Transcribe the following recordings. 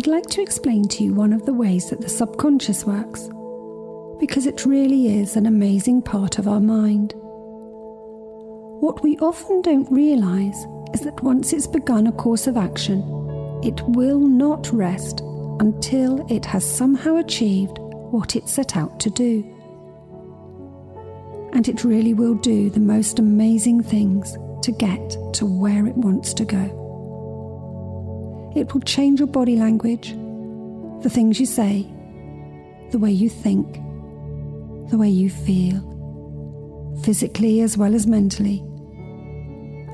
I'd like to explain to you one of the ways that the subconscious works, because it really is an amazing part of our mind. What we often don't realise is that once it's begun a course of action, it will not rest until it has somehow achieved what it set out to do. And it really will do the most amazing things to get to where it wants to go. It will change your body language, the things you say, the way you think, the way you feel, physically as well as mentally.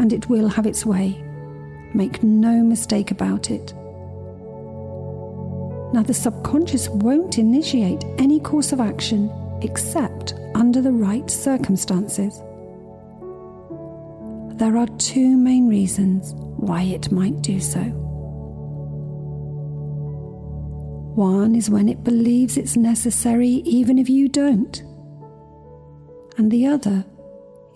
And it will have its way. Make no mistake about it. Now, the subconscious won't initiate any course of action except under the right circumstances. There are two main reasons why it might do so. One is when it believes it's necessary even if you don't. And the other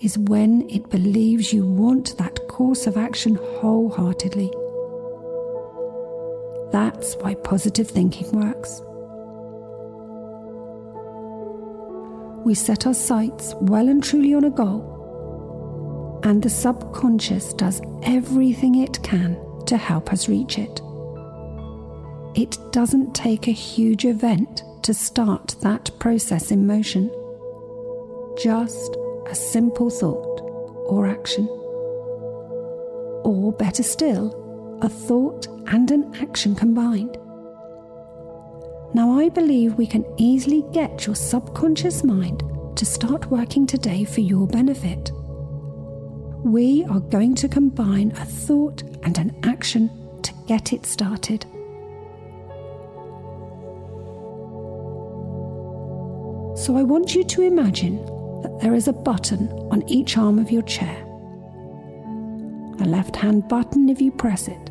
is when it believes you want that course of action wholeheartedly. That's why positive thinking works. We set our sights well and truly on a goal, and the subconscious does everything it can to help us reach it. It doesn't take a huge event to start that process in motion. Just a simple thought or action. Or better still, a thought and an action combined. Now, I believe we can easily get your subconscious mind to start working today for your benefit. We are going to combine a thought and an action to get it started. So I want you to imagine that there is a button on each arm of your chair. The left-hand button, if you press it,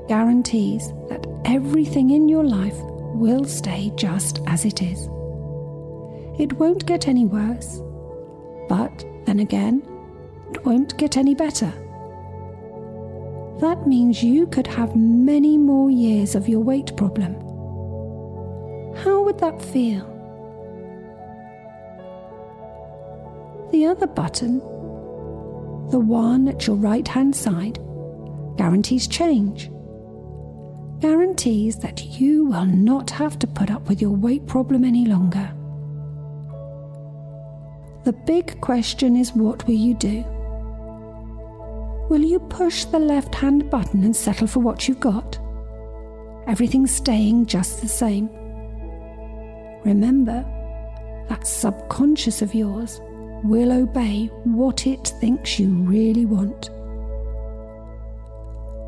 guarantees that everything in your life will stay just as it is. It won't get any worse, but then again, it won't get any better. That means you could have many more years of your weight problem. How would that feel? The other button, the one at your right-hand side, guarantees change. Guarantees that you will not have to put up with your weight problem any longer. The big question is, what will you do? Will you push the left-hand button and settle for what you've got? Everything staying just the same. Remember, that subconscious of yours will obey what it thinks you really want.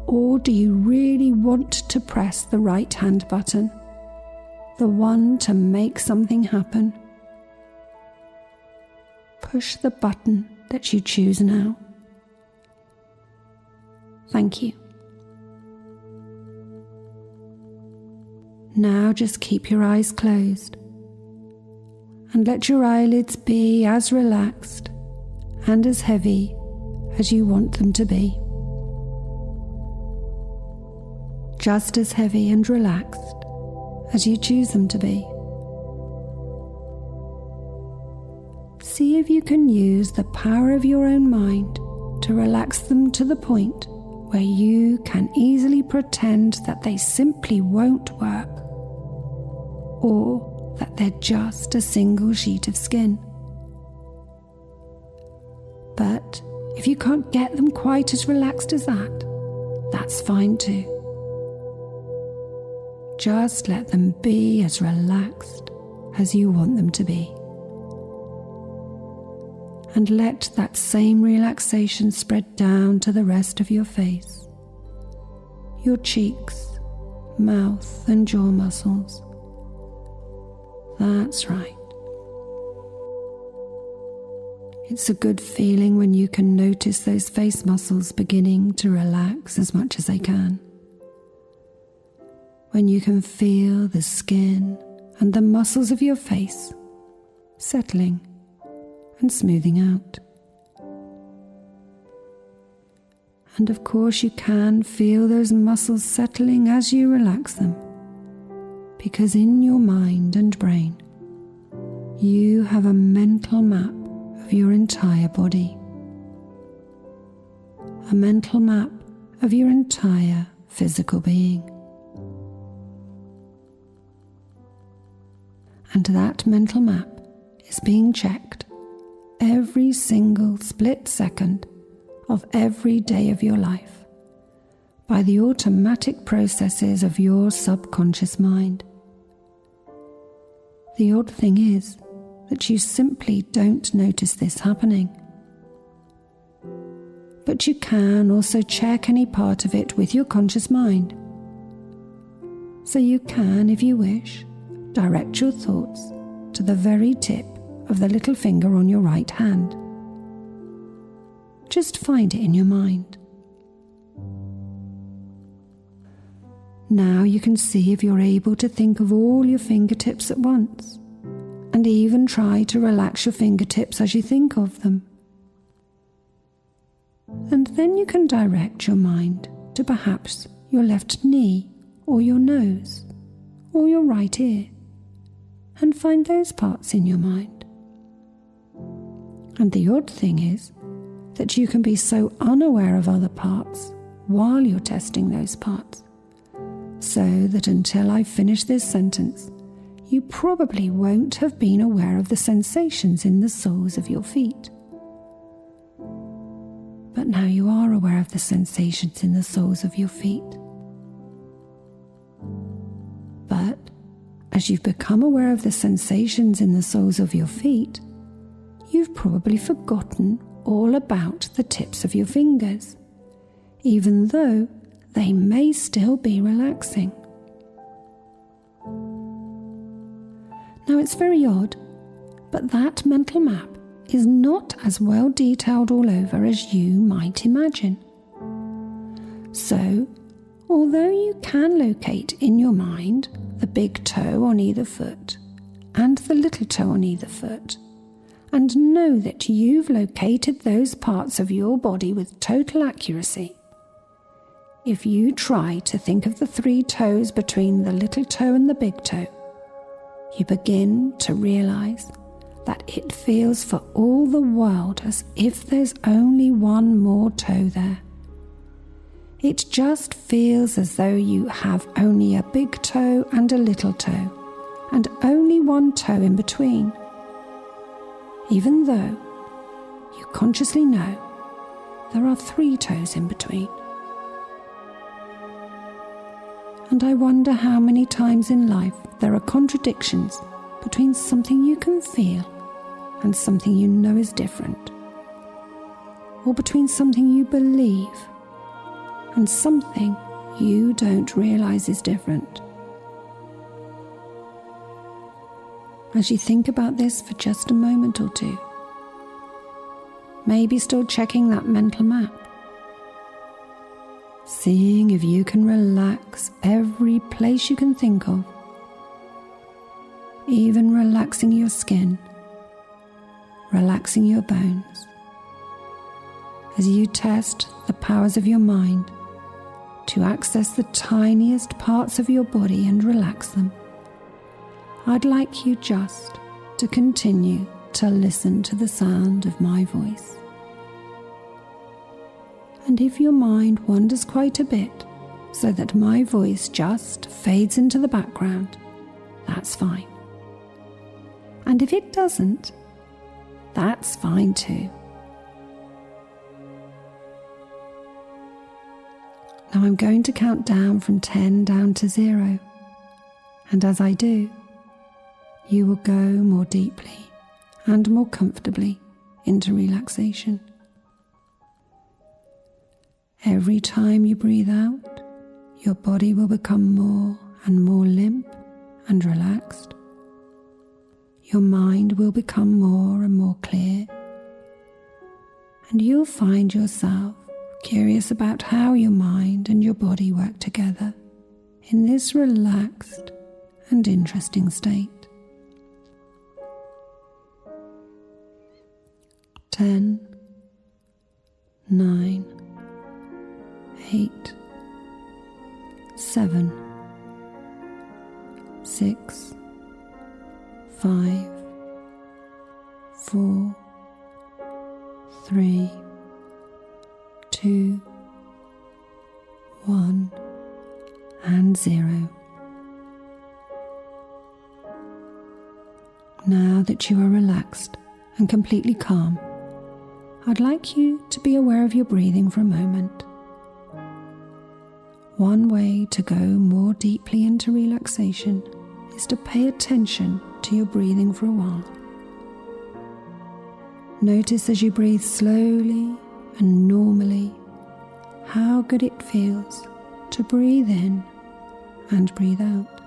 Or do you really want to press the right-hand button, the one to make something happen? Push the button that you choose now. Thank you. Now just keep your eyes closed and let your eyelids be as relaxed and as heavy as you want them to be. Just as heavy and relaxed as you choose them to be. See if you can use the power of your own mind to relax them to the point where you can easily pretend that they simply won't work, or that they're just a single sheet of skin. But if you can't get them quite as relaxed as that, that's fine too. Just let them be as relaxed as you want them to be. And let that same relaxation spread down to the rest of your face, your cheeks, mouth and jaw muscles. That's right. It's a good feeling when you can notice those face muscles beginning to relax as much as they can. When you can feel the skin and the muscles of your face settling and smoothing out. And of course you can feel those muscles settling as you relax them because in your mind and brain, you have a mental map of your entire body, a mental map of your entire physical being. And that mental map is being checked every single split second of every day of your life by the automatic processes of your subconscious mind. The odd thing is that you simply don't notice this happening. But you can also check any part of it with your conscious mind. So you can, if you wish, direct your thoughts to the very tip of the little finger on your right hand. Just find it in your mind. Now you can see if you're able to think of all your fingertips at once, and even try to relax your fingertips as you think of them. And then you can direct your mind to perhaps your left knee, or your nose, or your right ear, and find those parts in your mind. And the odd thing is that you can be so unaware of other parts while you're testing those parts, so that until I finish this sentence, you probably won't have been aware of the sensations in the soles of your feet. But now you are aware of the sensations in the soles of your feet. But as you've become aware of the sensations in the soles of your feet, you've probably forgotten all about the tips of your fingers, even though they may still be relaxing. Now it's very odd, but that mental map is not as well detailed all over as you might imagine. So, although you can locate in your mind the big toe on either foot and the little toe on either foot, and know that you've located those parts of your body with total accuracy, if you try to think of the 3 toes between the little toe and the big toe, you begin to realize that it feels for all the world as if there's only one more toe there. It just feels as though you have only a big toe and a little toe, and only one toe in between, even though you consciously know there are 3 toes in between. And I wonder how many times in life there are contradictions between something you can feel and something you know is different, or between something you believe and something you don't realize is different. As you think about this for just a moment or two, maybe still checking that mental map, seeing if you can relax every place you can think of, even relaxing your skin, relaxing your bones, as you test the powers of your mind to access the tiniest parts of your body and relax them. I'd like you just to continue to listen to the sound of my voice. And if your mind wanders quite a bit, so that my voice just fades into the background, that's fine. And if it doesn't, that's fine too. Now I'm going to count down from 10 down to 0, and as I do, you will go more deeply and more comfortably into relaxation. Every time you breathe out, your body will become more and more limp and relaxed. Your mind will become more and more clear, and you'll find yourself curious about how your mind and your body work together in this relaxed and interesting state. 10, 9, 8, 7, 6, 4, 3, 2, 1, and 0. Now that you are relaxed and completely calm, I'd like you to be aware of your breathing for a moment. One way to go more deeply into relaxation is to pay attention to your breathing for a while. Notice as you breathe slowly and normally how good it feels to breathe in and breathe out.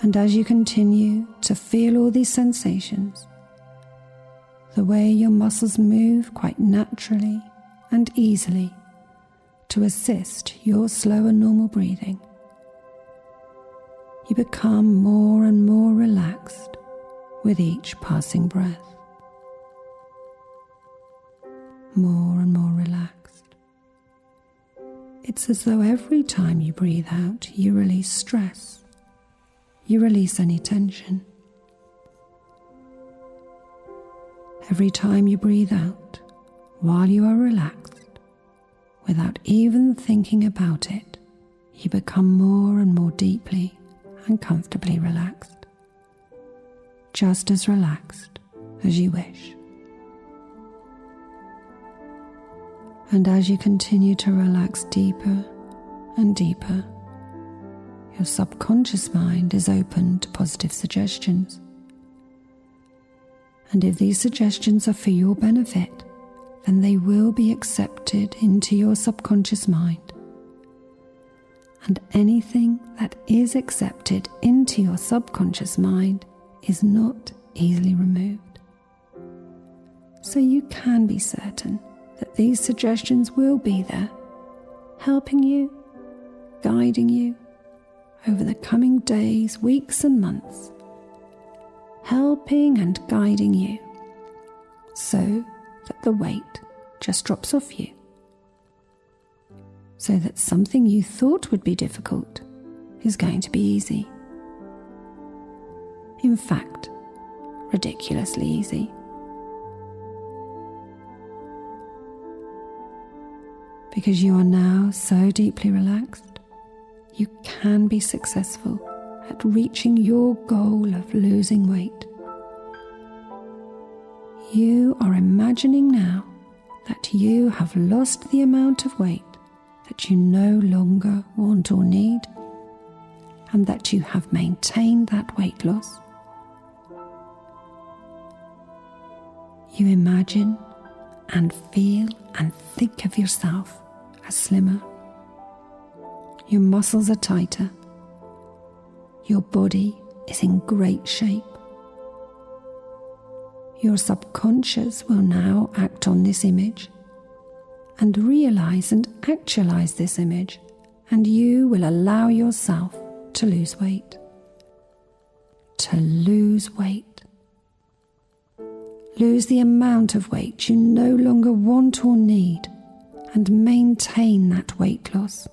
And as you continue to feel all these sensations, the way your muscles move quite naturally and easily to assist your slow and normal breathing, you become more and more relaxed with each passing breath. More and more relaxed. It's as though every time you breathe out, you release stress. You release any tension. Every time you breathe out, while you are relaxed, without even thinking about it, you become more and more deeply and comfortably relaxed. Just as relaxed as you wish. And as you continue to relax deeper and deeper, your subconscious mind is open to positive suggestions. And if these suggestions are for your benefit, then they will be accepted into your subconscious mind. And anything that is accepted into your subconscious mind is not easily removed. So you can be certain that these suggestions will be there, helping you, guiding you over the coming days, weeks and months, helping and guiding you so that the weight just drops off you, so that something you thought would be difficult is going to be easy. In fact, ridiculously easy. Because you are now so deeply relaxed, you can be successful at reaching your goal of losing weight. You are imagining now that you have lost the amount of weight that you no longer want or need, and that you have maintained that weight loss. You imagine and feel and think of yourself as slimmer. Your muscles are tighter. Your body is in great shape. Your subconscious will now act on this image and realize and actualize this image, and you will allow yourself to lose weight. To lose weight. Lose the amount of weight you no longer want or need, and maintain that weight loss.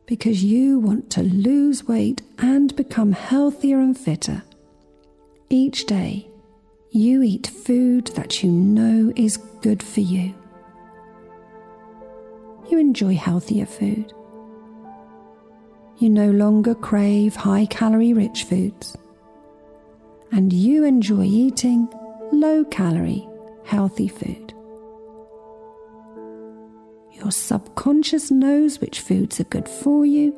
Because you want to lose weight and become healthier and fitter, each day you eat food that you know is good for you. You enjoy healthier food. You no longer crave high-calorie rich foods. And you enjoy eating low-calorie, healthy food. Your subconscious knows which foods are good for you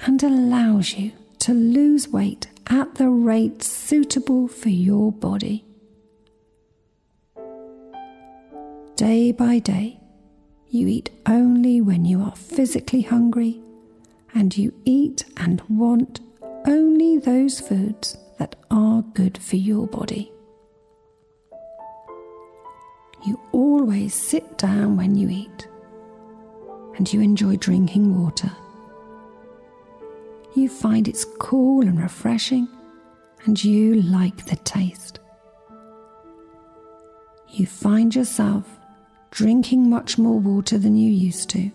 and allows you to lose weight at the rate suitable for your body. Day by day, you eat only when you are physically hungry, and you eat and want only those foods that are good for your body. You always sit down when you eat, and you enjoy drinking water. You find it's cool and refreshing, and you like the taste. You find yourself drinking much more water than you used to.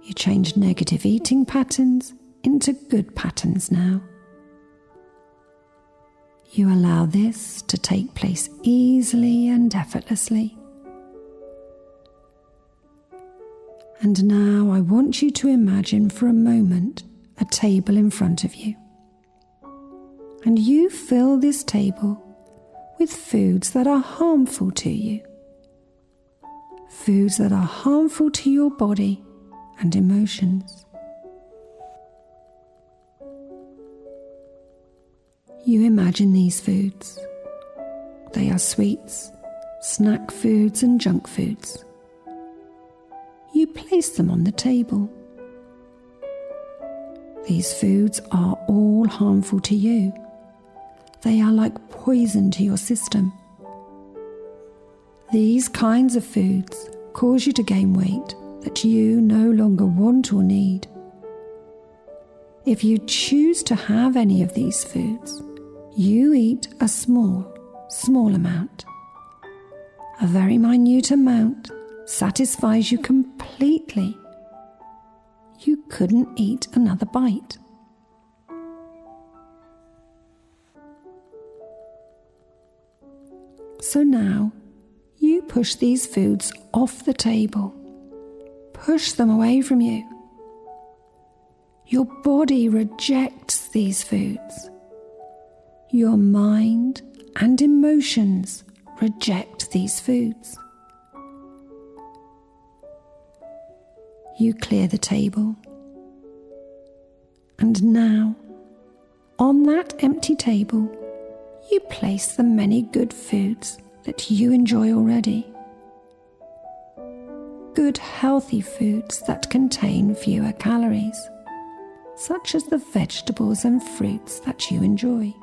You change negative eating patterns into good patterns now. You allow this to take place easily and effortlessly. And now I want you to imagine for a moment a table in front of you. And you fill this table with foods that are harmful to you. Foods that are harmful to your body and emotions. You imagine these foods. They are sweets, snack foods and junk foods. You place them on the table. These foods are all harmful to you. They are like poison to your system. These kinds of foods cause you to gain weight that you no longer want or need. If you choose to have any of these foods, you eat a small amount. A very minute amount satisfies you completely. You couldn't eat another bite. So now, you push these foods off the table. Push them away from you. Your body rejects these foods. Your mind and emotions reject these foods. You clear the table. And now, on that empty table, you place the many good foods that you enjoy already. Good healthy foods that contain fewer calories, such as the vegetables and fruits that you enjoy.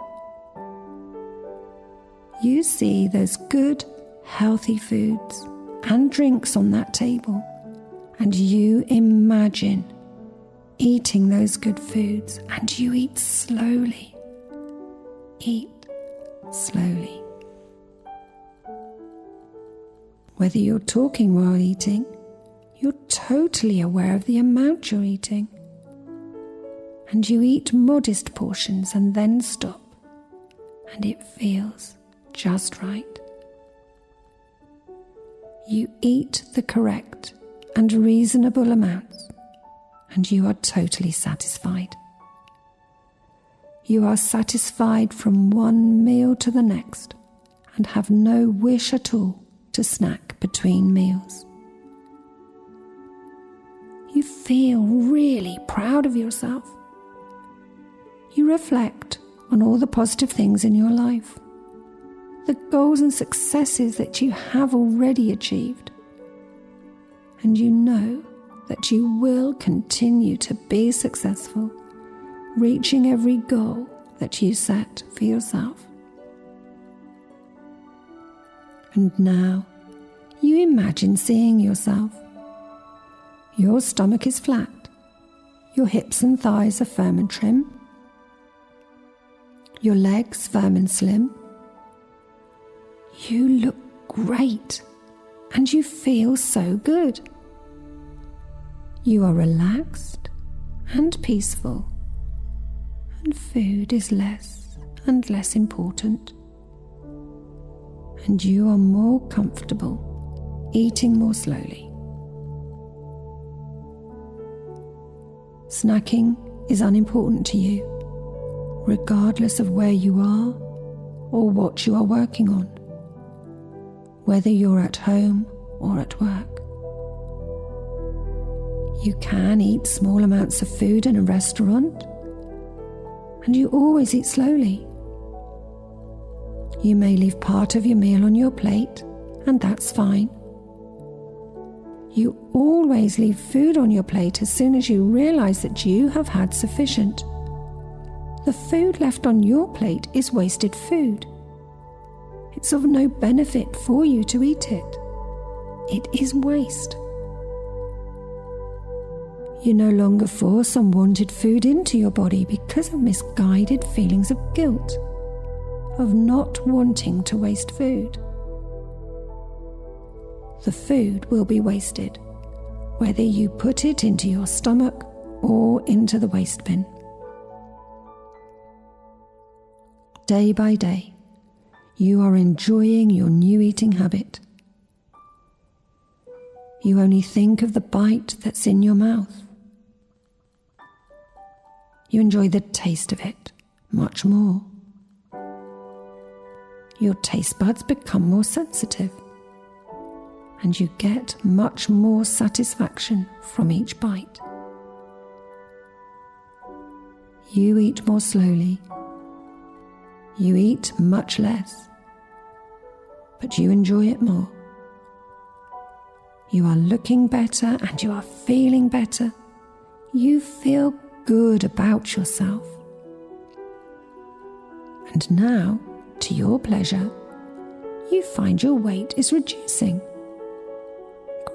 You see those good healthy foods and drinks on that table, and you imagine eating those good foods, and you eat slowly. Eat slowly. Whether you're talking while eating, you're totally aware of the amount you're eating. And you eat modest portions and then stop, and it feels just right. You eat the correct and reasonable amounts, and you are totally satisfied. You are satisfied from one meal to the next and have no wish at all to snack between meals. You feel really proud of yourself. You reflect on all the positive things in your life, the goals and successes that you have already achieved. And you know that you will continue to be successful, reaching every goal that you set for yourself. And now you imagine seeing yourself. Your stomach is flat. Your hips and thighs are firm and trim. Your legs firm and slim. You look great and you feel so good. You are relaxed and peaceful, and food is less and less important. And you are more comfortable eating more slowly. Snacking is unimportant to you, regardless of where you are or what you are working on, whether you're at home or at work. You can eat small amounts of food in a restaurant, and you always eat slowly. You may leave part of your meal on your plate, and that's fine. You always leave food on your plate as soon as you realize that you have had sufficient. The food left on your plate is wasted food. It's of no benefit for you to eat it. It is waste. You no longer force unwanted food into your body because of misguided feelings of guilt, of not wanting to waste food. The food will be wasted, whether you put it into your stomach or into the waste bin. Day by day, you are enjoying your new eating habit. You only think of the bite that's in your mouth. You enjoy the taste of it much more. Your taste buds become more sensitive, and you get much more satisfaction from each bite. You eat more slowly. You eat much less, but you enjoy it more. You are looking better and you are feeling better. You feel good about yourself. And now, to your pleasure, you find your weight is reducing.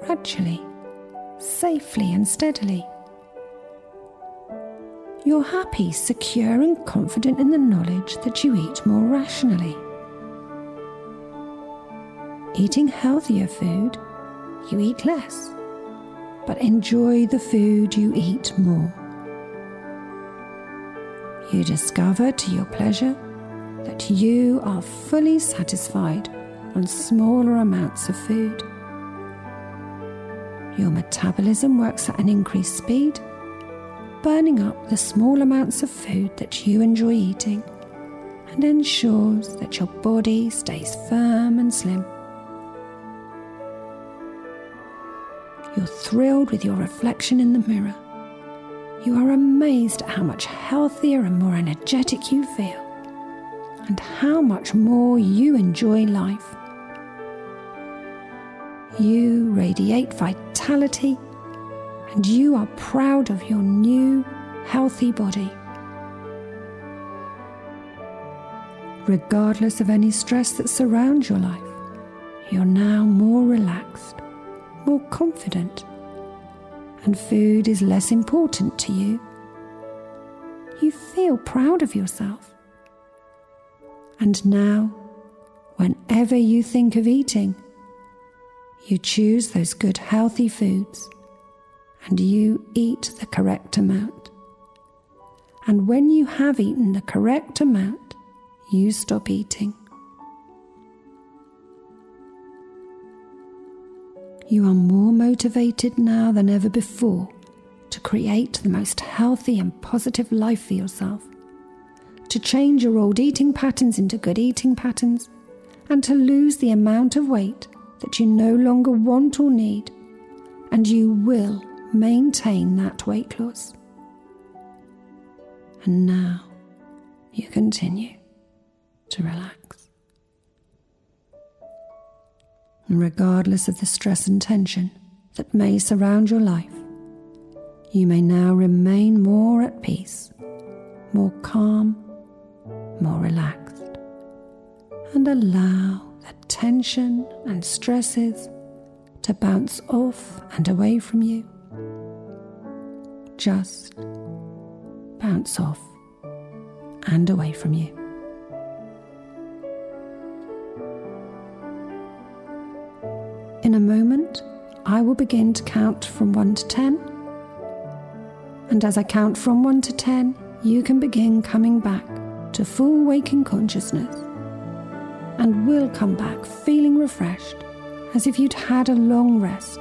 Gradually, safely and steadily. You're happy, secure and confident in the knowledge that you eat more rationally. Eating healthier food, you eat less, but enjoy the food you eat more. You discover to your pleasure that you are fully satisfied on smaller amounts of food. Your metabolism works at an increased speed, burning up the small amounts of food that you enjoy eating, and ensures that your body stays firm and slim. You're thrilled with your reflection in the mirror. You are amazed at how much healthier and more energetic you feel, and how much more you enjoy life. You radiate vitality, and you are proud of your new, healthy body. Regardless of any stress that surrounds your life, you're now more relaxed, more confident, and food is less important to you. You feel proud of yourself. And now, whenever you think of eating, you choose those good healthy foods, and you eat the correct amount. And when you have eaten the correct amount, you stop eating. You are more motivated now than ever before to create the most healthy and positive life for yourself, to change your old eating patterns into good eating patterns, and to lose the amount of weight that you no longer want or need, and you will maintain that weight loss. And now you continue to relax. And regardless of the stress and tension that may surround your life, you may now remain more at peace, more calm, more relaxed, and allow the tension and stresses to bounce off and away from you. Just bounce off and away from you. In a moment, I will begin to count from 1 to 10. And as I count from 1 to 10, you can begin coming back to full waking consciousness, and will come back feeling refreshed, as if you'd had a long rest.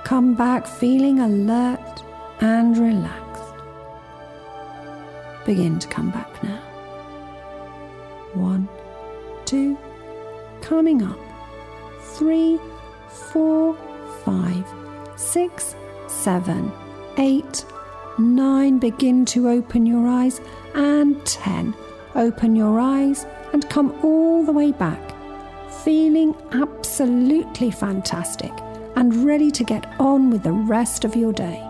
Come back feeling alert and relaxed. Begin to come back now. 1, 2, coming up. 3, 4, 5, 6, 7, 8, 9. Begin to open your eyes. And 10. Open your eyes and come all the way back, feeling absolutely fantastic and ready to get on with the rest of your day.